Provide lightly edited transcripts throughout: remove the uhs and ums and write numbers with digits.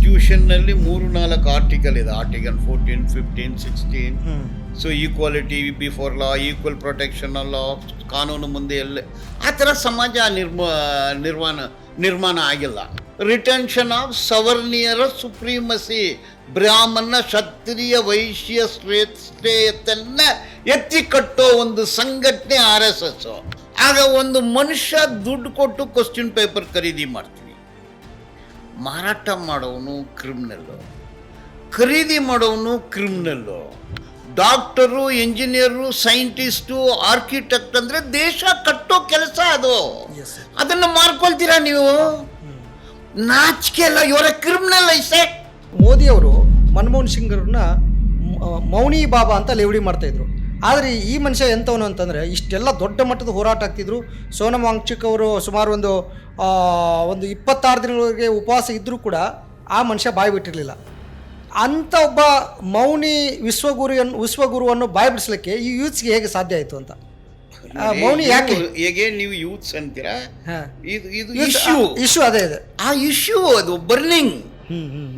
ಕಾನ್ಸ್ಟಿಟ್ಯೂಷನ್ನಲ್ಲಿ 3-4 article ಇದೆ. Article 14, 15, 16. So equality before law, equal protection law, ಕಾನೂನು ಮುಂದೆ ಎಲ್ಲ ಆ ಥರ ಸಮಾಜ ನಿರ್ಮಾಣ ಆಗಿಲ್ಲ. ರಿಟೆನ್ಷನ್ ಆಫ್ ಸವರ್ಣಿಯರ ಸುಪ್ರೀಮಸಿ, ಬ್ರಾಹ್ಮಣ ಕ್ಷತ್ರಿಯ ವೈಶ್ಯ ಶ್ರೇಷ್ಠತೆಯನ್ನು ಎತ್ತಿ ಕಟ್ಟೋ ಒಂದು ಸಂಘಟನೆ RSS. ಆಗ ಒಂದು ಮನುಷ್ಯ ದುಡ್ಡು ಕೊಟ್ಟು ಕ್ವಶ್ಚನ್ ಪೇಪರ್ ಖರೀದಿ ಮಾಡ್ತೀವಿ. ಮಾರಾಟ ಮಾಡೋವನು ಕ್ರಿಮಿನಲ್ಲು, ಖರೀದಿ ಮಾಡೋವನು criminal. Doctor, engineer, scientist, architect ಅಂದರೆ ದೇಶ ಕಟ್ಟೋ ಕೆಲಸ ಅದು. ಅದನ್ನು ಮಾರ್ಕೊಳ್ತೀರಾ ನೀವು? ನಾಚಿಕೆ ಅಲ್ಲ, ಇವರ ಕ್ರಿಮಿನಲ್ ಐಸೆ. ಮೋದಿಯವರು ಮನಮೋಹನ್ ಸಿಂಗ್ರನ್ನ ಮೌನಿ ಬಾಬಾ ಅಂತ ಲೇವಡಿ ಮಾಡ್ತಾಯಿದ್ರು. ಆದರೆ ಈ ಮನುಷ್ಯ ಎಂಥವನು ಅಂತಂದರೆ, ಇಷ್ಟೆಲ್ಲ ದೊಡ್ಡ ಮಟ್ಟದ ಹೋರಾಟ ಆಗ್ತಿದ್ರು. ಸೋನಮ್ ವಾಂಗ್ಚುಕ್ ಅವರು ಸುಮಾರು ಒಂದು 26 ದಿನಗಳಿಗೆ ಉಪವಾಸ ಇದ್ದರೂ ಕೂಡ ಆ ಮನುಷ್ಯ ಬಾಯಿ ಬಿಟ್ಟಿರಲಿಲ್ಲ. ಅಂಥ ಒಬ್ಬ ಮೌನಿ ವಿಶ್ವಗುರುವನ್ನು ಬಾಯಿ ಬಿಡಿಸ್ಲಿಕ್ಕೆ ಈ ಯೂತ್ಸ್ಗೆ ಹೇಗೆ ಸಾಧ್ಯ ಆಯಿತು ಅಂತ? ಮೌನಿ ಯಾಕೆ ಹೇಗೆ ನೀವು ಯೂತ್ಸ್ ಅಂತೀರಾ? ಇದು ಇಶ್ಯೂ ಅದೇ ಇದೆ. ಆ ಇಶ್ಯೂ ಅದು ಬರ್ನಿಂಗ್.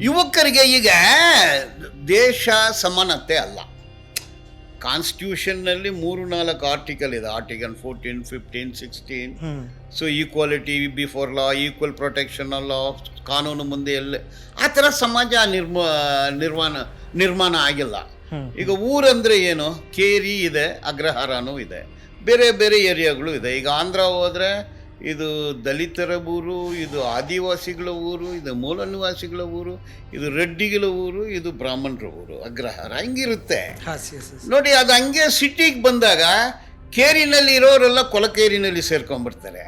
ಯುವಕರಿಗೆ ಈಗ ದೇಶ ಸಮಾನತೆ ಅಲ್ಲ. ಕಾನ್ಸ್ಟಿಟ್ಯೂಷನ್ನಲ್ಲಿ 3-4 ಆರ್ಟಿಕಲ್ ಇದೆ. Article 14, 15, 16. So equality before law, equal protection law, ಕಾನೂನು ಮುಂದೆ ಎಲ್ಲ ಆ ಥರ ಸಮಾಜ ನಿರ್ಮಾಣ ಆಗಿಲ್ಲ. ಈಗ ಊರಂದರೆ ಏನು? ಕೇರಿ ಇದೆ, ಅಗ್ರಹಾರನೂ ಇದೆ, ಬೇರೆ ಬೇರೆ ಏರಿಯಾಗಳು ಇದೆ. ಈಗ ಆಂಧ್ರ ಹೋದರೆ ಇದು ದಲಿತರ ಊರು, ಇದು ಆದಿವಾಸಿಗಳ ಊರು, ಇದು ಮೂಲ ನಿವಾಸಿಗಳ ಊರು, ಇದು ರೆಡ್ಡಿಗಳ ಊರು, ಇದು ಬ್ರಾಹ್ಮಣರ ಊರು, ಅಗ್ರಹಾರ. ಹಂಗಿರುತ್ತೆ ನೋಡಿ. ಅದು ಹಂಗೆ ಸಿಟಿಗೆ ಬಂದಾಗ ಕೇರಿನಲ್ಲಿ ಇರೋರೆಲ್ಲ ಕೊಲಕೇರಿನಲ್ಲಿ ಸೇರ್ಕೊಂಡ್ಬಿಡ್ತಾರೆ,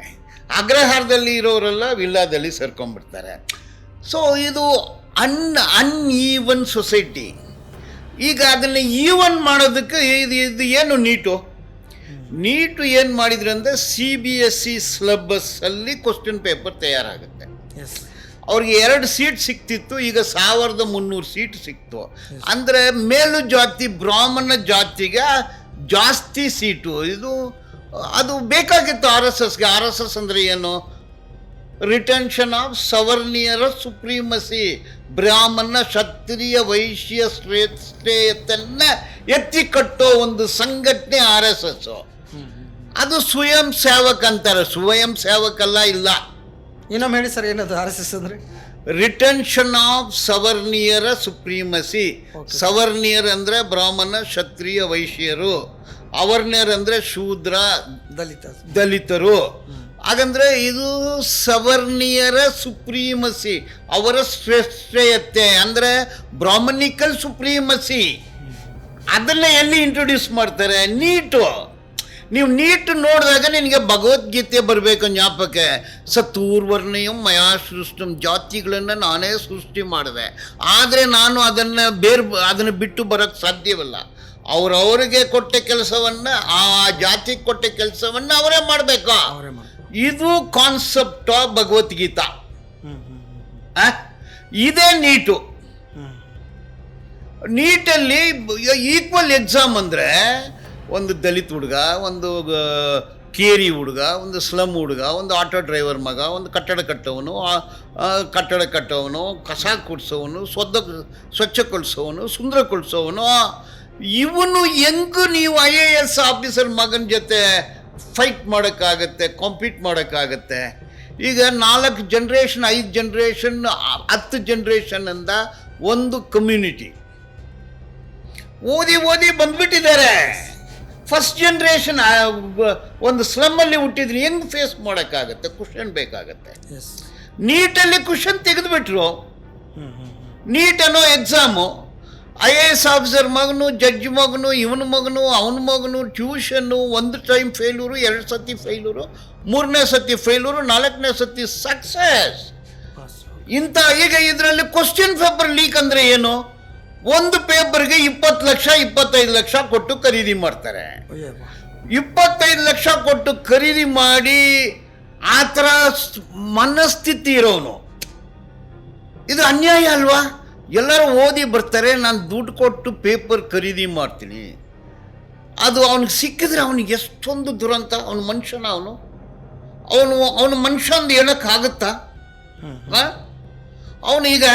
ಅಗ್ರಹಾರದಲ್ಲಿ ಇರೋರೆಲ್ಲ ವಿಲ್ಲಾದಲ್ಲಿ ಸೇರ್ಕೊಂಡ್ಬಿಡ್ತಾರೆ. ಸೊ ಇದು ಅನ್ಈವನ್ ಸೊಸೈಟಿ. ಈಗ ಅದನ್ನು ಈವನ್ ಮಾಡೋದಕ್ಕೆ ಇದು ಏನು ನೀಟು ಏನು ಮಾಡಿದ್ರೆ ಅಂದರೆ CBSE ಸಿಲೆಬಸ್ಸಲ್ಲಿ ಕ್ವಶನ್ ಪೇಪರ್ ತಯಾರಾಗುತ್ತೆ. ಅವ್ರಿಗೆ 2 ಸೀಟ್ ಸಿಕ್ತಿತ್ತು, ಈಗ 1300 ಸೀಟ್ ಸಿಕ್ತು. ಅಂದರೆ ಮೇಲು ಜಾತಿ ಬ್ರಾಹ್ಮಣ ಜಾತಿಗೆ ಜಾಸ್ತಿ ಸೀಟು. ಅದು ಬೇಕಾಗಿತ್ತು RSSಗೆ. RSS ಅಂದರೆ ಏನು? ರಿಟೆನ್ಷನ್ ಆಫ್ ಸವರ್ಣಿಯರ ಸುಪ್ರೀಮಸಿ, ಬ್ರಾಹ್ಮಣ ಕ್ಷತ್ರಿಯ ವೈಶ್ಯ ಶ್ರೇಷ್ಠತೆಯನ್ನು ಎತ್ತಿ ಕಟ್ಟೋ ಒಂದು ಸಂಘಟನೆ RSS. ಅದು ಸ್ವಯಂ ಸೇವಕ ಅಂತಾರೆ. ಸ್ವಯಂ ಸೇವಕಲ್ಲ, ಇಲ್ಲ. ಇನ್ನೊಮ್ಮೆ ಹೇಳಿ ಸರ್, ಏನದು RSS ಅಂದರೆ? Retention of ಸವರ್ಣಿಯರ ಸುಪ್ರೀಮಸಿ. ಸವರ್ಣಿಯರ್ ಅಂದರೆ ಬ್ರಾಹ್ಮಣ ಕ್ಷತ್ರಿಯ ವೈಶ್ಯರು, ಅವರ್ಣ್ಯರ್ ಅಂದರೆ ಶೂದ್ರ ದಲಿತರು. ಹಾಗಂದ್ರೆ ಇದು ಸವರ್ಣಿಯರ ಸುಪ್ರೀಮಸಿ, ಅವರ ಶ್ರೇಷ್ಠತೆ ಅಂದರೆ ಬ್ರಾಹ್ಮಣಿಕಲ್ ಸುಪ್ರೀಮಸಿ. ಅದನ್ನ ಎಲ್ಲಿ ಇಂಟ್ರೊಡ್ಯೂಸ್ ಮಾಡ್ತಾರೆ? ನೀವು ನೀಟ್ ನೋಡಿದಾಗ ನಿನಗೆ ಭಗವದ್ಗೀತೆ ಬರಬೇಕು ಜ್ಞಾಪಕ. ಸತೂರ್ವರ್ಣಯಂ ಮಯಾ ಸೃಷ್ಟಂ, ಜಾತಿಗಳನ್ನು ನಾನೇ ಸೃಷ್ಟಿ ಮಾಡಿದೆ, ಆದರೆ ನಾನು ಅದನ್ನು ಬಿಟ್ಟು ಬರೋಕ್ಕೆ ಸಾಧ್ಯವಿಲ್ಲ. ಅವ್ರಿಗೆ ಕೊಟ್ಟ ಕೆಲಸವನ್ನು, ಆ ಜಾತಿಗೆ ಕೊಟ್ಟ ಕೆಲಸವನ್ನು ಅವರೇ ಮಾಡಬೇಕು. ಇದು ಕಾನ್ಸೆಪ್ಟ್ ಆಫ್ ಭಗವದ್ಗೀತಾ. ಇದೇ ನೀಟಲ್ಲಿ ಈಕ್ವಲ್ ಎಕ್ಸಾಮ್ ಅಂದರೆ ಒಂದು ದಲಿತ ಹುಡುಗ, ಒಂದು ಕೇರಿ ಹುಡುಗ, ಒಂದು ಸ್ಲಮ್ ಹುಡುಗ, ಒಂದು ಆಟೋ ಡ್ರೈವರ್ ಮಗ, ಒಂದು ಕಟ್ಟಡ ಕಟ್ಟೋವನು, ಕಸ ಕುಡಿಸೋವನು, ಸ್ವಚ್ಛಗೊಳಿಸೋವನು, ಸುಂದರಗೊಳಿಸೋವನು, ಇವನು ಹೆಂಗೂ ನೀವು IAS ಆಫೀಸರ್ ಮಗನ ಜೊತೆ ಫೈಟ್ ಮಾಡೋಕ್ಕಾಗತ್ತೆ, ಕಾಂಪೀಟ್ ಮಾಡೋಕ್ಕಾಗತ್ತೆ? ಈಗ 4 ಜನ್ರೇಷನ್, 5 ಜನ್ರೇಷನ್, 10 ಜನ್ರೇಷನ್ ಅಂದ ಒಂದು ಕಮ್ಯುನಿಟಿ ಓದಿ ಬಂದ್ಬಿಟ್ಟಿದ್ದಾರೆ. ಫಸ್ಟ್ ಜನ್ರೇಷನ್ ಒಂದು ಸ್ಲಮ್ಮಲ್ಲಿ ಹುಟ್ಟಿದ್ರೆ ಹೆಂಗೆ ಫೇಸ್ ಮಾಡೋಕ್ಕಾಗತ್ತೆ? ಕ್ವಶನ್ ಬೇಕಾಗತ್ತೆ. ನೀಟಲ್ಲಿ ಕ್ವಶನ್ ತೆಗೆದುಬಿಟ್ರು. ನೀಟ್ ಅನ್ನೋ ಎಕ್ಸಾಮು IAS ಆಫೀಸರ್ ಮಗನು, ಜಡ್ಜ್ ಮಗನು, ಇವನ ಮಗನು, ಅವನ ಮಗನು, ಟ್ಯೂಷನ್ನು, 1 ಟೈಮ್ ಫೇಲ್ಯೂರು, 2 ಸತಿ ಫೇಲ್ಯೂರು, 3ನೇ ಸತಿ ಫೇಲ್ಯೂರು, 4ನೇ ಸತಿ ಸಕ್ಸಸ್. ಇಂಥ ಈಗ ಇದರಲ್ಲಿ ಕ್ವಶನ್ ಪೇಪರ್ ಲೀಕ್ ಅಂದರೆ ಏನು? ಒಂದು ಪೇಪರ್ಗೆ 20 ಲಕ್ಷ 25 ಲಕ್ಷ ಕೊಟ್ಟು ಖರೀದಿ ಮಾಡ್ತಾರೆ. 25 ಲಕ್ಷ ಕೊಟ್ಟು ಖರೀದಿ ಮಾಡಿ ಆ ಥರ ಮನಸ್ಥಿತಿ ಇರೋನು, ಇದು ಅನ್ಯಾಯ ಅಲ್ವಾ? ಎಲ್ಲರೂ ಓದಿ ಬರ್ತಾರೆ, ನಾನು ದುಡ್ಡು ಕೊಟ್ಟು ಪೇಪರ್ ಖರೀದಿ ಮಾಡ್ತೀನಿ. ಅದು ಅವನಿಗೆ ಸಿಕ್ಕಿದ್ರೆ ಅವನಿಗೆ ಎಷ್ಟೊಂದು ದುರಂತ. ಅವನ ಮನುಷ್ಯನ ಅವನು ಮನುಷ್ಯ ಅಂದು ಹೇಳೋಕ್ಕಾಗುತ್ತಾ? ಅವನೀಗ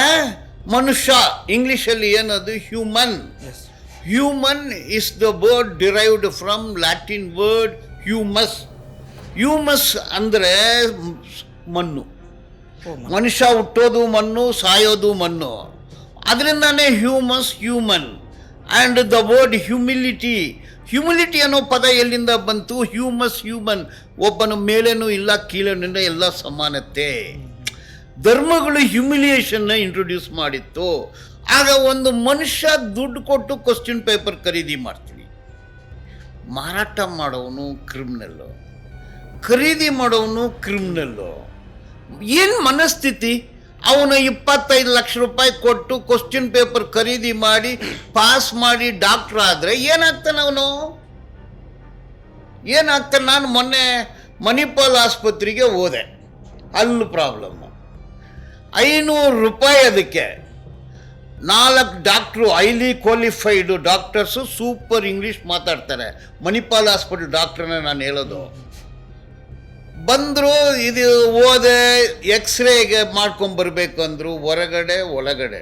ಮನುಷ್ಯ ಇಂಗ್ಲೀಷಲ್ಲಿ ಏನದು human. Yes. Human is the word derived from Latin word humus. Humus ಅಂದರೆ ಮಣ್ಣು. ಮನುಷ್ಯ ಹುಟ್ಟೋದು ಮಣ್ಣು, ಸಾಯೋದು ಮಣ್ಣು. ಅದರಿಂದಾನೇ humus, human. And the word humility. Humility ಅನ್ನೋ ಪದ ಎಲ್ಲಿಂದ ಬಂತು? Humus, human. ಒಬ್ಬನ ಮೇಲೇನೂ ಇಲ್ಲ, ಕೀಳೇನಿಲ್ಲ, ಎಲ್ಲ ಸಮಾನತೆ. ಧರ್ಮಗಳು ಹ್ಯೂಮಿಲಿಯೇಷನ್ನ ಇಂಟ್ರೊಡ್ಯೂಸ್ ಮಾಡಿತ್ತು. ಆಗ ಒಂದು ಮನುಷ್ಯ ದುಡ್ಡು ಕೊಟ್ಟು ಕ್ವಶ್ಚನ್ ಪೇಪರ್ ಖರೀದಿ ಮಾಡ್ತೀವಿ. ಮಾರಾಟ ಮಾಡೋವನು ಕ್ರಿಮಿನಲ್ಲು, ಖರೀದಿ ಮಾಡೋವನು ಕ್ರಿಮಿನಲ್ಲು. ಏನು ಮನಸ್ಥಿತಿ? ಅವನು 25 ಲಕ್ಷ ರೂಪಾಯಿ ಕೊಟ್ಟು ಕ್ವಶ್ಚನ್ ಪೇಪರ್ ಖರೀದಿ ಮಾಡಿ ಪಾಸ್ ಮಾಡಿ ಡಾಕ್ಟ್ರ್ ಆದರೆ ಏನಾಗ್ತಾನೆ ಅವನು? ಏನಾಗ್ತಾನೆ? ನಾನು ಮೊನ್ನೆ ಮಣಿಪಾಲ್ ಆಸ್ಪತ್ರೆಗೆ ಹೋದೆ. ಅಲ್ಲೂ ಪ್ರಾಬ್ಲಮ್ಮು. 500 ರೂಪಾಯಿ ಅದಕ್ಕೆ. 4 doctor, highly qualified doctors, super English ಮಾತಾಡ್ತಾರೆ. ಮಣಿಪಾಲ್ ಹಾಸ್ಪಿಟಲ್ ಡಾಕ್ಟ್ರನ್ನ ನಾನು ಹೇಳೋದು. ಬಂದರು, ಇದು ಹೋದೆ, ಎಕ್ಸ್ರೇಗೆ ಮಾಡ್ಕೊಂಬರ್ಬೇಕು ಅಂದರು. ಹೊರಗಡೆ ಒಳಗಡೆ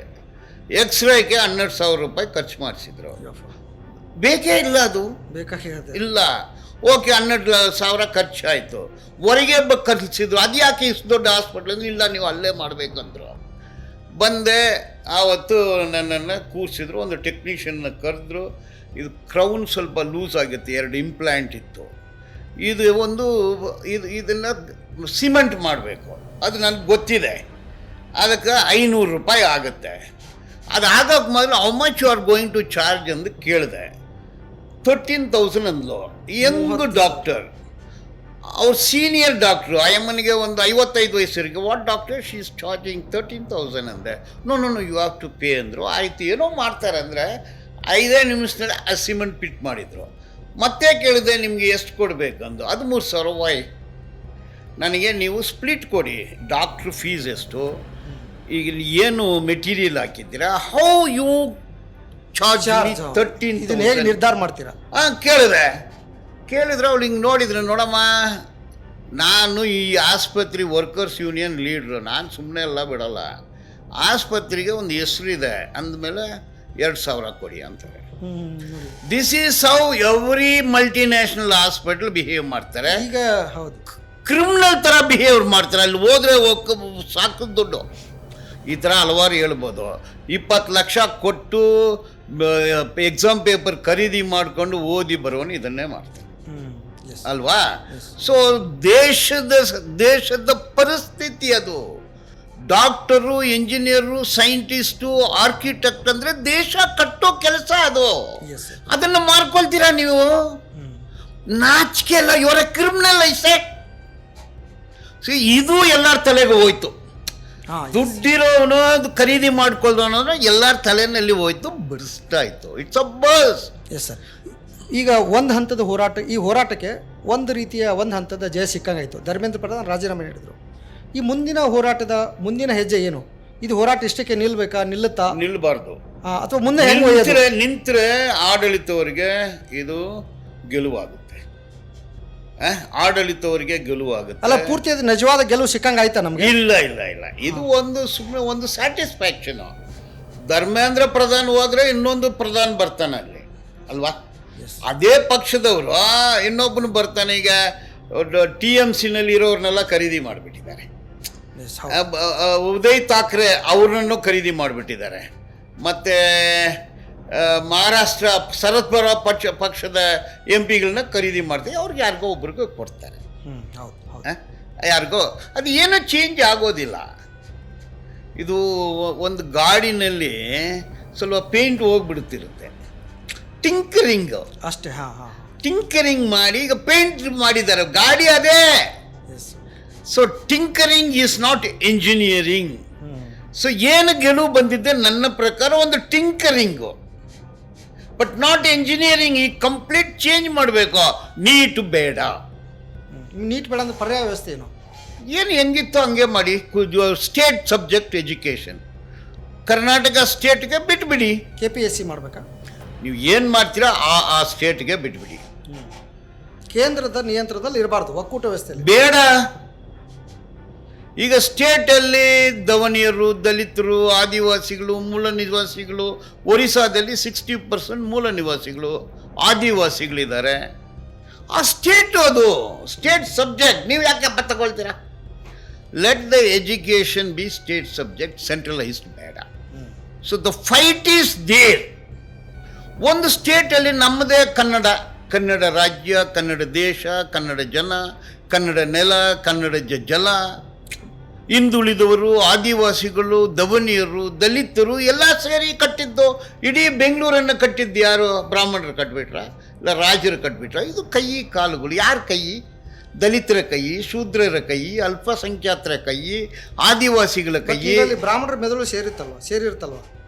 ಎಕ್ಸ್ರೇಗೆ 12,000 ರೂಪಾಯಿ ಖರ್ಚು ಮಾಡಿಸಿದ್ರು. ಬೇಕೇ ಇಲ್ಲ, ಅದು ಬೇಕಾಗಿರೋದು ಇಲ್ಲ. ಓಕೆ, 12,000 ಖರ್ಚಾಯಿತು. ಹೊರಗೆ ಖರ್ಚಿದ್ರು. ಅದು ಯಾಕೆ ಇಷ್ಟು ದೊಡ್ಡ ಹಾಸ್ಪಿಟ್ಲ್? ಇಲ್ಲ, ನೀವು ಅಲ್ಲೇ ಮಾಡಬೇಕಂದ್ರು. ಬಂದೆ. ಆವತ್ತು ನನ್ನನ್ನು ಕೂರಿಸಿದ್ರು. ಒಂದು ಟೆಕ್ನಿಷಿಯನ್ನ ಕರೆದ್ರು. ಇದು ಕ್ರೌನ್ ಸ್ವಲ್ಪ ಲೂಸ್ ಆಗುತ್ತೆ, 2 ಇಂಪ್ಲಾಂಟ್ ಇತ್ತು. ಇದನ್ನು ಸಿಮೆಂಟ್ ಮಾಡಬೇಕು, ಅದು ನನಗೆ ಗೊತ್ತಿದೆ. ಅದಕ್ಕೆ 500 ರೂಪಾಯಿ ಆಗುತ್ತೆ. ಅದು ಆಗೋಕ್ಕೆ ಮೊದಲು how much you are going to charge ಎಂದು ಕೇಳಿದೆ. 13,000 ಅಂದ್ಲು. ಯಂಗ್ ಡಾಕ್ಟರ್, ಅವ್ರ ಸೀನಿಯರ್ ಡಾಕ್ಟ್ರು. ಅಮ್ಮನಿಗೆ ಒಂದು 55 ವಯಸ್ಸರಿಗೆ. What doctor, she is charging 13,000 ಅಂದೆ. No you have to pay ಅಂದರು. ಆಯಿತು, ಏನೋ ಮಾಡ್ತಾರೆ ಅಂದರೆ 5 ನಿಮಿಷದಲ್ಲಿ ಆ ಸಿಮೆಂಟ್ ಪಿಟ್ ಮಾಡಿದರು. ಮತ್ತೆ ಕೇಳಿದೆ, ನಿಮಗೆ ಎಷ್ಟು ಕೊಡಬೇಕಂದು. 13,000. ವೈ? ನನಗೆ ನೀವು ಸ್ಪ್ಲಿಟ್ ಕೊಡಿ. ಡಾಕ್ಟ್ರ್ ಫೀಸ್ ಎಷ್ಟು, ಈಗ ಏನು ಮೆಟೀರಿಯಲ್ ಹಾಕಿದ್ದೀರಾ, ಹೌ ಯು ಚಾರ್ಜ್ 13,000 ನಿರ್ಧಾರ ಮಾಡ್ತೀರಾ? ಕೇಳಿದ್ರೆ ಅವಳು ಹಿಂಗೆ ನೋಡಿದ್ರೆ, ನೋಡಮ್ಮ, ನಾನು ಈ ಆಸ್ಪತ್ರೆ ವರ್ಕರ್ಸ್ ಯೂನಿಯನ್ ಲೀಡ್ರು, ನಾನು ಸುಮ್ಮನೆ ಎಲ್ಲ ಬಿಡಲ್ಲ. ಆಸ್ಪತ್ರೆಗೆ ಒಂದು ಹೆಸರಿದೆ ಅಂದಮೇಲೆ 2,000 ಕೊಡಿ ಅಂತಾರೆ. This is how every multinational hospital behave ಮಾಡ್ತಾರೆ. ಈಗ ಹೌದು, ಕ್ರಿಮಿನಲ್ ಥರ ಬಿಹೇವ್ ಮಾಡ್ತಾರೆ. ಅಲ್ಲಿ ಹೋದರೆ ಸಾಕು ದುಡ್ಡು. ಈ ಥರ ಹಲವಾರು ಹೇಳ್ಬೋದು. 20 ಲಕ್ಷ ಕೊಟ್ಟು ಎಕ್ಸಾಮ್ ಪೇಪರ್ ಖರೀದಿ ಮಾಡಿಕೊಂಡು ಓದಿ ಬರೋನು ಇದನ್ನೇ ಮಾಡ್ತಾರೆ ಅಲ್ವಾ? ಸೊ ದೇಶದ ಪರಿಸ್ಥಿತಿ ಅದು. ಡಾಕ್ಟರು, ಇಂಜಿನಿಯರು, ಸೈಂಟಿಸ್ಟು, ಆರ್ಕಿಟೆಕ್ಟ್ ಅಂದರೆ ದೇಶ ಕಟ್ಟೋ ಕೆಲಸ ಅದು. ಅದನ್ನು ಮಾರ್ಕೊಳ್ತೀರಾ ನೀವು? ನಾಚಿಕೆ ಎಲ್ಲ. ಇವರ ಕ್ರಿಮಿನಲ್ ಐಸೆ. ಇದು ಎಲ್ಲರ ತಲೆಗೆ ಹೋಯ್ತು. ದುಡ್ಡಿರೋನು ಅದು ಖರೀದಿ ಮಾಡ್ಕೊಳ್ಳೋನು ಅಂದ್ರೆ ಎಲ್ಲರ ತಲೆಯಲ್ಲಿ ಹೋಯ್ತು, ಬಿಡಿಸ್ತಾಯಿತ್ತು. It's a bus. Yes sir. ಈಗ ಒಂದು ಹಂತದ ಹೋರಾಟ, ಈ ಹೋರಾಟಕ್ಕೆ ಒಂದು ಹಂತದ ಜಯ ಸಿಕ್ಕಂಗಾಯಿತು. ಧರ್ಮೇಂದ್ರ ಪ್ರಧಾನ್ ರಾಜೀನಾಮೆ ನೀಡಿದರು. ಈ ಮುಂದಿನ ಹೋರಾಟದ ಮುಂದಿನ ಹೆಜ್ಜೆ ಏನು? ಇದು ಹೋರಾಟ ಇಷ್ಟಕ್ಕೆ ನಿಲ್ಬೇಕಾ, ನಿಲ್ಲಬಾರ್ದು, ಅಥವಾ ಮುಂದೆ ನಿಂತರೆ ಆಡಳಿತವರಿಗೆ ಇದು ಗೆಲುವಾಗುತ್ತೆ. ಆಡಳಿತವರಿಗೆ ಗೆಲುವಾಗುತ್ತೆ. ಅಲ್ಲ, ಪೂರ್ತಿ ಅದು ನಿಜವಾದ ಗೆಲುವು ಸಿಕ್ಕಂಗಾಯ್ತಾ ನಮ್ಗೆ? ಇಲ್ಲ. ಇದು ಸುಮ್ಮನೆ ಒಂದು ಸ್ಯಾಟಿಸ್ಫ್ಯಾಕ್ಷನ್. ಧರ್ಮೇಂದ್ರ ಪ್ರಧಾನ್ ಹೋದ್ರೆ ಇನ್ನೊಂದು ಪ್ರಧಾನ್ ಬರ್ತಾನೆ ಅಲ್ಲಿ ಅಲ್ವಾ? ಅದೇ ಪಕ್ಷದವರು ಇನ್ನೊಬ್ಬನು ಬರ್ತಾನೆ. ಈಗ TMCನಲ್ಲಿ ಇರೋರ್ನೆಲ್ಲ ಖರೀದಿ ಮಾಡಿಬಿಟ್ಟಿದ್ದಾರೆ. ಉದಯ್ ಠಾಕ್ರೆ ಅವ್ರನ್ನೂ ಖರೀದಿ ಮಾಡಿಬಿಟ್ಟಿದ್ದಾರೆ. ಮತ್ತು ಮಹಾರಾಷ್ಟ್ರ ಶರದ್ ಪವಾರ್ ಪಕ್ಷದ MP ಗಳನ್ನ ಖರೀದಿ ಮಾಡ್ತೀವಿ. ಅವ್ರಿಗೆ ಯಾರಿಗೋ ಒಬ್ರಿಗೂ ಕೊಡ್ತಾರೆ. ಯಾರಿಗೋ ಅದು ಏನೋ ಚೇಂಜ್ ಆಗೋದಿಲ್ಲ. ಇದು ಒಂದು ಗಾಡಿನಲ್ಲಿ ಸ್ವಲ್ಪ ಪೇಂಟ್ ಹೋಗ್ಬಿಡ್ತಿರುತ್ತೆ, ಟಿಂಕರಿಂಗ್ ಅಷ್ಟೇ. ಟಿಂಕರಿಂಗ್ ಮಾಡಿ ಈಗ ಪೇಂಟ್ ಮಾಡಿದ್ದಾರೆ, ಗಾಡಿ ಅದೇ. So tinkering is not engineering. So ಏನು ಗೆಲುವು ಬಂದಿದ್ದೆ ನನ್ನ ಪ್ರಕಾರ ಒಂದು ಟಿಂಕರಿಂಗು, ಬಟ್ ನಾಟ್ ಇಂಜಿನಿಯರಿಂಗ್. ಈ ಕಂಪ್ಲೀಟ್ ಚೇಂಜ್ ಮಾಡಬೇಕು. ನೀಟ್ ಬೇಡ. ನೀಟ್ ಬೇಡ ಅಂದ್ರೆ ಪರ್ಯಾಯ ವ್ಯವಸ್ಥೆ ಏನು ಹೆಂಗಿತ್ತು ಹಂಗೆ ಮಾಡಿ. ಸ್ಟೇಟ್ ಸಬ್ಜೆಕ್ಟ್ ಎಜುಕೇಷನ್ ಕರ್ನಾಟಕ ಸ್ಟೇಟ್ಗೆ ಬಿಟ್ಬಿಡಿ. KPSC ಮಾಡಬೇಕಾ? ನೀವು ಏನು ಮಾಡ್ತೀರಾ ಆ ಸ್ಟೇಟ್ಗೆ ಬಿಟ್ಬಿಡಿ. ಕೇಂದ್ರದ ನಿಯಂತ್ರಣದಲ್ಲಿ ಇರಬಾರ್ದು ಒಕ್ಕೂಟ ವ್ಯವಸ್ಥೆಯಲ್ಲಿ. ಬೇಡ. ಈಗ ಸ್ಟೇಟಲ್ಲಿ ದವನಿಯರು, ದಲಿತರು, ಆದಿವಾಸಿಗಳು, ಮೂಲ ನಿವಾಸಿಗಳು, ಒರಿಸ್ಸಾದಲ್ಲಿ 60% ಮೂಲ ನಿವಾಸಿಗಳು, ಆದಿವಾಸಿಗಳಿದ್ದಾರೆ. ಆ ಸ್ಟೇಟು, ಅದು ಸ್ಟೇಟ್ ಸಬ್ಜೆಕ್ಟ್. ನೀವು ಯಾಕೆ ತಗೊಳ್ತೀರಾ? Let the education be state subject, centralized ಬೇಡ. So the fight is there. ಒಂದು ಸ್ಟೇಟಲ್ಲಿ ನಮ್ಮದೇ ಕನ್ನಡ ರಾಜ್ಯ, ಕನ್ನಡ ದೇಶ, ಕನ್ನಡ ಜನ, ಕನ್ನಡ ನೆಲ, ಕನ್ನಡ ಜಲ, ಹಿಂದುಳಿದವರು, ಆದಿವಾಸಿಗಳು, ದವನಿಯರು, ದಲಿತರು ಎಲ್ಲ ಸೇರಿ ಕಟ್ಟಿದ್ದು. ಇಡೀ ಬೆಂಗಳೂರನ್ನು ಕಟ್ಟಿದ್ದು ಯಾರು? ಬ್ರಾಹ್ಮಣರು ಕಟ್ಬಿಟ್ರ? ಇಲ್ಲ ರಾಜರು ಕಟ್ಬಿಟ್ರ? ಇದು ಕೈ ಕಾಲುಗಳು. ಯಾರ ಕೈ? ದಲಿತರ ಕೈ, ಶೂದ್ರರ ಕೈ, ಅಲ್ಪಸಂಖ್ಯಾತರ ಕೈ, ಆದಿವಾಸಿಗಳ ಕೈ. ಬ್ರಾಹ್ಮಣರ ಮೆದುಳು ಸೇರಿರ್ತಲ್ವ?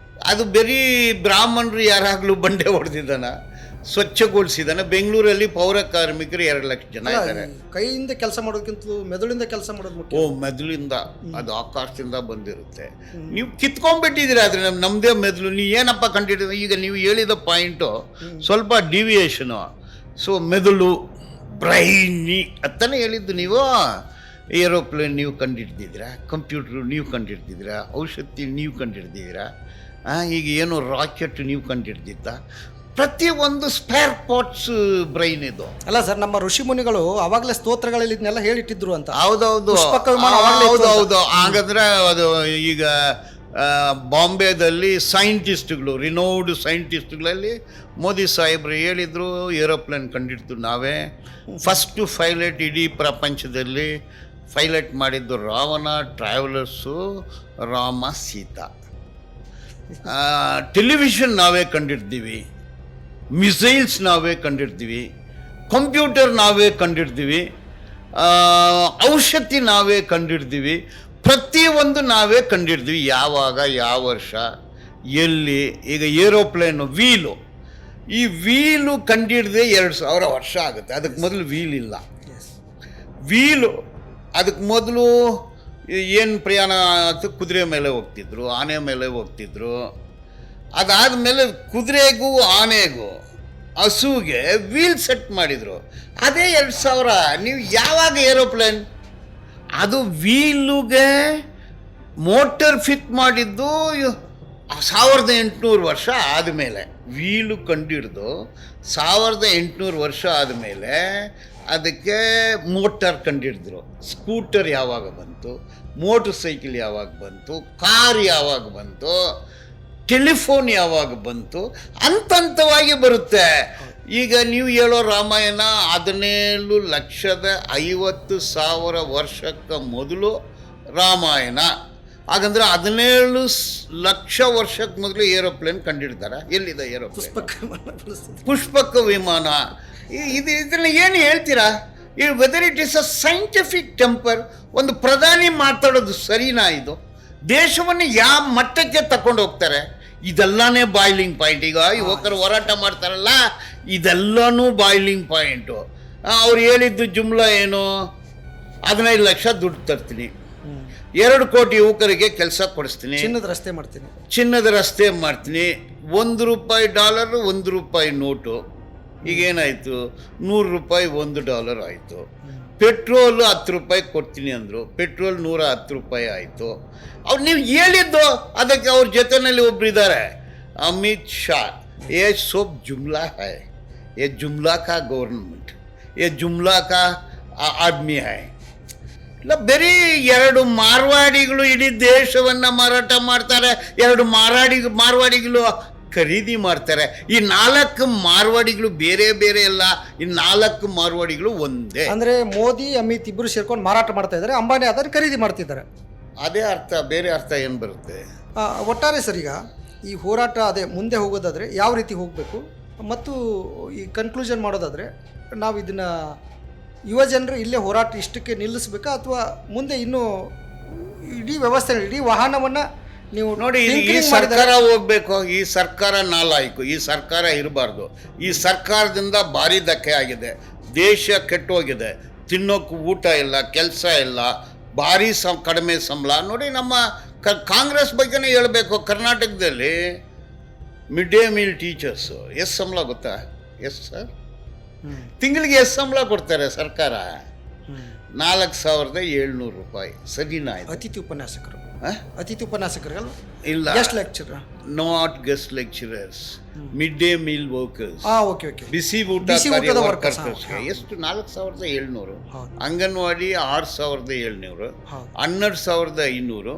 ಅದು ಬರೀ ಬ್ರಾಹ್ಮಣರು ಯಾರಾಗಲೂ ಬಂಡೆ ಹೊಡೆದಿದ್ದಾನ, ಸ್ವಚ್ಛಗೊಳಿಸಿದಾನೆ? ಬೆಂಗಳೂರಲ್ಲಿ ಪೌರ ಕಾರ್ಮಿಕರು 2 ಲಕ್ಷ ಜನ ಇದ್ದಾರೆ. ಕೈಯಿಂದ ಕೆಲಸ ಮಾಡೋದಕ್ಕಿಂತ ಮೆದುಳಿಂದ ಕೆಲಸ ಮಾಡೋದು ಮುಖ್ಯ. ಮೆದುಳಿಂದ, ಅದು ಆಕಾಶದಿಂದ ಬಂದಿರುತ್ತೆ. ನೀವು ಕಿತ್ಕೊಂಡ್ಬಿಟ್ಟಿದ್ದೀರಾ. ಆದರೆ ನಮ್ಮದೇ ಮೆದುಳು. ನೀವು ಏನಪ್ಪ ಕಂಡಿದ್ದೀರ? ಈಗ ನೀವು ಹೇಳಿದ ಪಾಯಿಂಟು ಸ್ವಲ್ಪ ಡಿವಿಯೇಷನು. ಸೊ ಮೆದುಳು, ಬ್ರೈನಿ ಅಂತಾನೆ ಹೇಳಿದ್ದು ನೀವು. ಏರೋಪ್ಲೇನ್ ನೀವು ಕಂಡಿಡ್ದಿದ್ದೀರಾ, ಕಂಪ್ಯೂಟ್ರು ನೀವು ಕಂಡಿಡ್ದಿದ್ದೀರಾ, ಔಷಧಿ ನೀವು ಕಂಡಿಡ್ದಿದ್ದೀರಾ, ಈಗ ಏನು ರಾಕೆಟ್ ನೀವು ಕಂಡಿಡ್ದಿದ್ದ. ಪ್ರತಿಯೊಂದು ಸ್ಪೇರ್ ಪಾರ್ಟ್ಸ್ ಬ್ರೈನ್ ಇದು. ಅಲ್ಲ ಸರ್, ನಮ್ಮ ಋಷಿ ಮುನಿಗಳು ಅವಾಗಲೇ ಸ್ತೋತ್ರಗಳಲ್ಲಿ ಇದನ್ನೆಲ್ಲ ಹೇಳಿಟ್ಟಿದ್ರು ಅಂತ. ಹೌದೌದು. ಹಾಗಾದ್ರೆ ಅದು ಈಗ ಬಾಂಬೆದಲ್ಲಿ ಸೈಂಟಿಸ್ಟ್ಗಳು, ರಿನೌಡ್ ಸೈಂಟಿಸ್ಟ್ಗಳಲ್ಲಿ ಮೋದಿ ಸಾಹೇಬ್ರು ಹೇಳಿದರು, ಏರೋಪ್ಲೇನ್ ಕಂಡಿಡ್ತು ನಾವೇ. ಫಸ್ಟು ಪೈಲಟ್ ಇಡೀ ಪ್ರಪಂಚದಲ್ಲಿ ಪೈಲಟ್ ಮಾಡಿದ್ದು ರಾವಣ, ಟ್ರಾವೆಲರ್ಸು, ರಾಮ, ಸೀತಾ. ಟೆಲಿವಿಷನ್ ನಾವೇ ಕಂಡಿಡ್ತೀವಿ, ಮಿಸೈಲ್ಸ್ ನಾವೇ ಕಂಡಿಡ್ತೀವಿ, ಕಂಪ್ಯೂಟರ್ ನಾವೇ ಕಂಡಿಡ್ತೀವಿ, ಔಷಧಿ ನಾವೇ ಕಂಡಿಡ್ತೀವಿ, ಪ್ರತಿಯೊಂದು ನಾವೇ ಕಂಡಿಡ್ತೀವಿ. ಯಾವಾಗ, ಯಾವ ವರ್ಷ, ಎಲ್ಲಿ? ಈಗ ಏರೋಪ್ಲೇನು ವೀಲು, ಈ ವೀಲು ಕಂಡಿಡ್ದೆ 2000 ವರ್ಷ ಆಗುತ್ತೆ. ಅದಕ್ಕೆ ಮೊದಲು ವೀಲ್ ಇಲ್ಲ. ವೀಲು ಅದಕ್ಕೆ ಮೊದಲು ಏನು ಪ್ರಯಾಣ ಆಗ್ತದೆ? ಕುದುರೆ ಮೇಲೆ ಹೋಗ್ತಿದ್ರು, ಆನೆ ಮೇಲೆ ಹೋಗ್ತಿದ್ರು. ಅದಾದಮೇಲೆ ಕುದುರೆಗೂ, ಆನೆಗೂ, ಹಸುಗೆ ವೀಲ್ ಸೆಟ್ ಮಾಡಿದರು. ಅದೇ 2000. ನೀವು ಯಾವಾಗ ಏರೋಪ್ಲೇನ್? ಅದು ವೀಲುಗೆ ಮೋಟರ್ ಫಿಟ್ ಮಾಡಿದ್ದು 1800 ವರ್ಷ ಆದಮೇಲೆ. ವೀಲು ಕಂಡಿಡ್ದು 1800 ವರ್ಷ ಆದಮೇಲೆ ಅದಕ್ಕೆ ಮೋಟರ್ ಕಂಡಿಡಿದ್ರು. ಸ್ಕೂಟರ್ ಯಾವಾಗ ಬಂತು? ಮೋಟರ್ ಸೈಕಲ್ ಯಾವಾಗ ಬಂತು? ಕಾರ್ ಯಾವಾಗ ಬಂತು? ಟೆಲಿಫೋನ್ ಯಾವಾಗ ಬಂತು? ಹಂತವಾಗಿ ಬರುತ್ತೆ. ಈಗ ನೀವು ಹೇಳೋ ರಾಮಾಯಣ 17,50,000 ವರ್ಷಕ್ಕೆ ಮೊದಲು ರಾಮಾಯಣ. ಹಾಗಂದ್ರೆ 17 ಲಕ್ಷ ವರ್ಷಕ್ಕೆ ಮೊದಲು ಏರೋಪ್ಲೇನ್ ಕಂಡಿಡ್ತಾರೆ. ಎಲ್ಲಿದೆ ಏರೋಪ್ಲೇನ್? ಪುಷ್ಪಕ ವಿಮಾನ. ಇದನ್ನ ಏನು ಹೇಳ್ತೀರಾ? Whether it is a scientific temper. ಒಂದು ಪ್ರಧಾನಿ ಮಾತಾಡೋದು ಸರಿನಾ? ಇದು ದೇಶವನ್ನು ಯಾವ ಮಟ್ಟಕ್ಕೆ ತಗೊಂಡು ಹೋಗ್ತಾರೆ? ಇದೆಲ್ಲನೇ ಬಾಯ್ಲಿಂಗ್ ಪಾಯಿಂಟ್. ಈಗ ಯುವಕರು ಹೋರಾಟ ಮಾಡ್ತಾರಲ್ಲ, ಇದೆಲ್ಲನೂ ಬಾಯ್ಲಿಂಗ್ ಪಾಯಿಂಟು. ಅವ್ರು ಹೇಳಿದ್ದು ಜುಮ್ಲಾ ಏನು? 15 ಲಕ್ಷ ದುಡ್ಡು ತರ್ತೀನಿ, 2 ಕೋಟಿ ಯುವಕರಿಗೆ ಕೆಲಸ ಕೊಡಿಸ್ತೀನಿ, ಚಿನ್ನದ ರಸ್ತೆ ಮಾಡ್ತೀನಿ, $1 $1 ನೋಟು. ಈಗೇನಾಯಿತು? $100 $1 ಆಯಿತು. ಪೆಟ್ರೋಲು $10 ಕೊಡ್ತೀನಿ ಅಂದರು, ಪೆಟ್ರೋಲ್ $110 ಆಯಿತು. ಅವ್ರು ನೀವು ಹೇಳಿದ್ದು ಅದಕ್ಕೆ ಅವ್ರ ಜೊತೆಯಲ್ಲಿ ಒಬ್ಬರಿದ್ದಾರೆ, ಅಮಿತ್ ಶಾ. ये सब जुमला है, ये जुमला का गवर्नमेंट, ये जुमला का आदमी है. ಇಲ್ಲ ಬರೀ 2 ಮಾರ್ವಾಡಿಗಳು ಇಡೀ ದೇಶವನ್ನು ಮಾರಾಟ ಮಾಡ್ತಾರೆ, 2 ಮಾರ್ವಾಡಿಗಳು ಖರೀದಿ ಮಾಡ್ತಾರೆ. ಈ 4 ಮಾರ್ವಾಡಿಗಳು ಬೇರೆ ಬೇರೆ ಅಲ್ಲ, ಈ 4 ಮಾರ್ವಾಡಿಗಳು ಒಂದೇ. ಅಂದರೆ ಮೋದಿ, ಅಮಿತ್ ಇಬ್ಬರು ಸೇರ್ಕೊಂಡು ಮಾರಾಟ ಮಾಡ್ತಾ ಇದ್ದಾರೆ, ಅಂಬಾನಿ ಅದನ್ನು ಖರೀದಿ ಮಾಡ್ತಿದ್ದಾರೆ. ಅದೇ ಅರ್ಥ, ಬೇರೆ ಅರ್ಥ ಏನು ಬರುತ್ತೆ? ಒಟ್ಟಾರೆ ಸರ್, ಈಗ ಈ ಹೋರಾಟ ಅದೇ ಮುಂದೆ ಹೋಗೋದಾದರೆ ಯಾವ ರೀತಿ ಹೋಗಬೇಕು ಮತ್ತು ಈ ಕನ್ಕ್ಲೂಷನ್ ಮಾಡೋದಾದರೆ ನಾವು ಇದನ್ನು ಯುವ ಜನರು ಇಲ್ಲೇ ಹೋರಾಟ ಇಷ್ಟಕ್ಕೆ ನಿಲ್ಲಿಸಬೇಕಾ ಅಥವಾ ಮುಂದೆ ಇನ್ನೂ ಇಡೀ ವ್ಯವಸ್ಥೆ, ಇಡೀ ವಾಹನವನ್ನು ನೀವು ನೋಡಿ? ಈ ಸರ್ಕಾರ ಹೋಗ್ಬೇಕು. ಈ ಸರ್ಕಾರ ನಾಲಾಯಕು, ಈ ಸರ್ಕಾರ ಇರಬಾರ್ದು. ಈ ಸರ್ಕಾರದಿಂದ ಭಾರಿ ಧಕ್ಕೆ ಆಗಿದೆ, ದೇಶ ಕೆಟ್ಟೋಗಿದೆ, ತಿನ್ನೋಕ್ಕೂ ಊಟ ಇಲ್ಲ, ಕೆಲಸ ಇಲ್ಲ, ಭಾರಿ ಕಡಿಮೆ ಸಂಬಳ. ನೋಡಿ ನಮ್ಮ ಕಾಂಗ್ರೆಸ್ ಬಗ್ಗೆನೇ ಹೇಳಬೇಕು. ಕರ್ನಾಟಕದಲ್ಲಿ ಮಿಡ್ ಡೇ ಮೀಲ್ ಟೀಚರ್ಸು ಎಷ್ಟು ಸಂಬಳ ಗೊತ್ತಾ? ಎಷ್ಟು ಸರ್? ತಿಂಗಳಿಗೆ ಎಷ್ಟು ಸಂಬಳ ಕೊಡ್ತಾರೆ ಸರ್ಕಾರ? 4,700 ರೂಪಾಯಿ. ಸರಿನಾ ಇದು? ಅತಿಥಿ ಉಪನ್ಯಾಸಕರು, ಆ? ಅತಿಥಿ ಉಪನ್ಯಾಸಕರಿಗಲ್ಲ, ಇಲ್ಲ, guest lecture. Not guest lecturers, mid day meal workers, okay okay, ಬಿಸಿ ಬಿಸಿ ಊಟದ workers, ಎಷ್ಟು 4,700. ಹೌದು. ಅಂಗನವಾಡಿ 6,700, ಹೌದು. 12,500.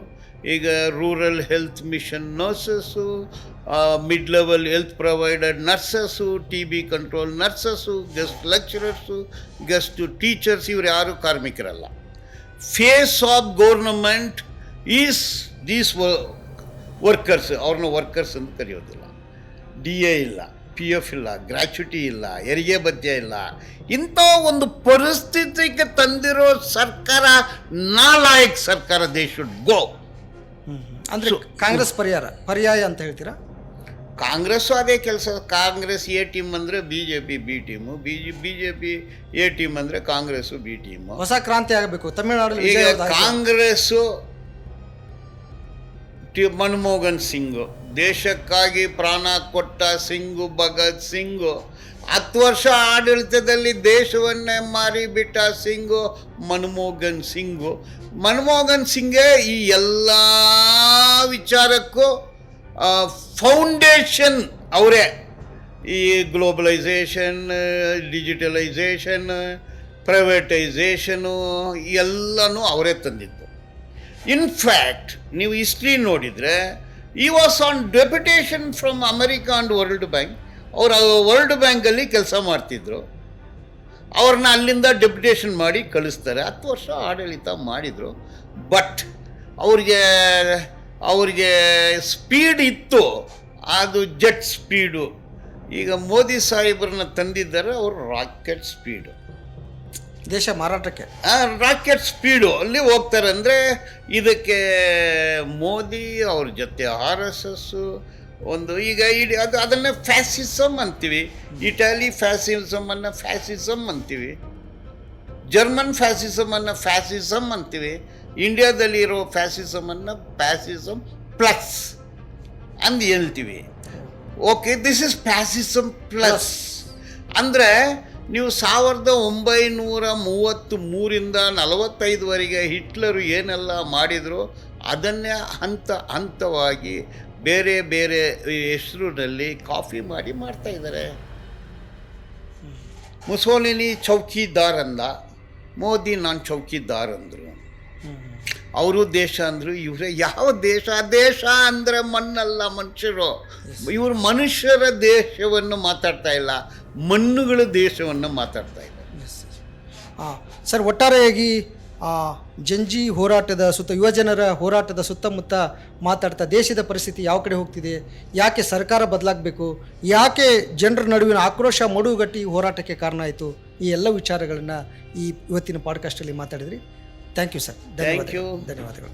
ಈಗ rural health mission nurses, mid level health provider nurses, T B control nurses, guest lecturers, guest teachers, ಇವ್ರು ಯಾರು ಕಾರ್ಮಿಕರಲ್ಲ. Face of government is these workers. ಅವ್ರನ್ನ ವರ್ಕರ್ಸ್ ಅಂತ ಕರೆಯೋದಿಲ್ಲ. ಡಿ ಎ ಇಲ್ಲ, ಪಿ ಎಫ್ ಇಲ್ಲ, ಗ್ರ್ಯಾಚ್ಯುಟಿ ಇಲ್ಲ, ಹೆರಿಗೆ ಭತ್ಯೆ ಇಲ್ಲ. ಇಂಥ ಒಂದು ಪರಿಸ್ಥಿತಿಗೆ ತಂದಿರೋ ಸರ್ಕಾರ ನಾಲಾಯಕ್ ಸರ್ಕಾರ. They should go. ಅಂದರೆ ಕಾಂಗ್ರೆಸ್ ಪರ್ಯಾಯ ಅಂತ ಹೇಳ್ತೀರಾ? ಕಾಂಗ್ರೆಸ್ಸು ಅದೇ ಕೆಲಸ. ಕಾಂಗ್ರೆಸ್ ಎ ಟೀಮ್ ಅಂದರೆ B J P B team, B J P A team ಅಂದರೆ ಕಾಂಗ್ರೆಸ್ಸು ಬಿ ಟೀಮು. ಹೊಸ ಕ್ರಾಂತಿ ಆಗಬೇಕು ತಮಿಳುನಾಡಲ್ಲಿ. ಈಗ ಕಾಂಗ್ರೆಸ್ಸು ಮನಮೋಹನ್ ಸಿಂಗು, ದೇಶಕ್ಕಾಗಿ ಪ್ರಾಣ ಕೊಟ್ಟ ಸಿಂಗು, ಭಗತ್ ಸಿಂಗು, 10 ವರ್ಷ ಆಡಳಿತದಲ್ಲಿ ದೇಶವನ್ನೇ ಮಾರಿಬಿಟ್ಟ ಸಿಂಗು ಮನಮೋಹನ್ ಸಿಂಗು. ಮನಮೋಹನ್ ಸಿಂಗೇ ಈ ಎಲ್ಲ ವಿಚಾರಕ್ಕೂ ಫೌಂಡೇಶನ್ ಅವರೇ. ಈ ಗ್ಲೋಬಲೈಸೇಷನ್, ಡಿಜಿಟಲೈಸೇಷನ್, ಪ್ರೈವೇಟೈಸೇಷನು ಎಲ್ಲನೂ ಅವರೇ ತಂದಿದ್ದು. ಇನ್ಫ್ಯಾಕ್ಟ್ ನೀವು ಹಿಸ್ಟ್ರಿ ನೋಡಿದರೆ, ಈ was on deputation from America and world bank. ಅವರು ವರ್ಲ್ಡ್ ಬ್ಯಾಂಕಲ್ಲಿ ಕೆಲಸ ಮಾಡ್ತಿದ್ರು. ಅವ್ರನ್ನ ಅಲ್ಲಿಂದ ಡೆಪ್ಯುಟೇಷನ್ ಮಾಡಿ ಕಳಿಸ್ತಾರೆ. 10 ವರ್ಷ ಆಡಳಿತ ಮಾಡಿದರು. ಬಟ್ ಅವ್ರಿಗೆ ಸ್ಪೀಡ್ ಇತ್ತು, ಅದು ಜೆಟ್ ಸ್ಪೀಡು. ಈಗ ಮೋದಿ ಸಾಹೇಬ್ರನ್ನ ತಂದಿದ್ದಾರೆ, ಅವರು ರಾಕೆಟ್ ಸ್ಪೀಡು, ದೇಶ ಮಾರಾಟಕ್ಕೆ ರಾಕೆಟ್ ಸ್ಪೀಡು ಅಲ್ಲಿ ಹೋಗ್ತಾರೆ. ಅಂದರೆ ಇದಕ್ಕೆ ಮೋದಿ ಅವ್ರ ಜೊತೆ RSS ಒಂದು ಈಗ ಅದನ್ನೇ ಫ್ಯಾಸಿಸಮ್ ಅಂತೀವಿ. ಇಟಾಲಿ ಫ್ಯಾಸಿಸಮನ್ನು ಫ್ಯಾಸಿಸಮ್ ಅಂತೀವಿ, ಜರ್ಮನ್ ಫ್ಯಾಸಿಸಮನ್ನು ಫ್ಯಾಸಿಸಮ್ ಅಂತೀವಿ, ಇಂಡಿಯಾದಲ್ಲಿರೋ ಫ್ಯಾಸಿಸಮನ್ನು ಫ್ಯಾಸಿಸಮ್ ಪ್ಲಸ್ ಅಂದು ಹೇಳ್ತೀವಿ. Okay, this is fascism plus. ಅಂದರೆ ನೀವು 1933ರಿಂದ 45ವರೆಗೆ ಹಿಟ್ಲರು ಏನೆಲ್ಲ ಮಾಡಿದ್ರು ಅದನ್ನೇ ಹಂತವಾಗಿ ಬೇರೆ ಬೇರೆ ಹೆಸರಿನಲ್ಲಿ ಕಾಫಿ ಮಾಡಿ ಮಾಡ್ತಾ ಇದ್ದಾರೆ. ಮುಸೋಲಿನಿ ಚೌಕಿದಾರ್ ಅಂದ, ಮೋದಿ ನಾನು ಚೌಕಿದಾರ್ ಅಂದರು. ಅವರು ದೇಶ ಅಂದರು, ಇವರೇ ಯಾವ ದೇಶ? ದೇಶ ಅಂದರೆ ಮಣ್ಣಲ್ಲ, ಮನುಷ್ಯರು. ಇವರು ಮನುಷ್ಯರ ದೇಶವನ್ನು ಮಾತಾಡ್ತಾ ಇಲ್ಲ, ಮಣ್ಣುಗಳ ದೇಶವನ್ನು ಮಾತಾಡ್ತಾ ಇದ್ದಾರೆ. ಸರ್, ಒಟ್ಟಾರೆಯಾಗಿ ಜಂಜಿ ಹೋರಾಟದ ಯುವಜನರ ಹೋರಾಟದ ಸುತ್ತಮುತ್ತ ಮಾತಾಡ್ತಾ ದೇಶದ ಪರಿಸ್ಥಿತಿ ಯಾವ ಕಡೆ ಹೋಗ್ತಿದೆ, ಯಾಕೆ ಸರ್ಕಾರ ಬದಲಾಗಬೇಕು, ಯಾಕೆ ಜನರ ನಡುವಿನ ಆಕ್ರೋಶ ಮಡುಗಟ್ಟಿ ಹೋರಾಟಕ್ಕೆ ಕಾರಣ ಆಯಿತು, ಈ ಎಲ್ಲ ವಿಚಾರಗಳನ್ನು ಈ ಇವತ್ತಿನ ಪಾಡ್ಕಾಸ್ಟಲ್ಲಿ ಮಾತಾಡಿದ್ರಿ. Thank you sir. ಧನ್ಯವಾದಗಳು.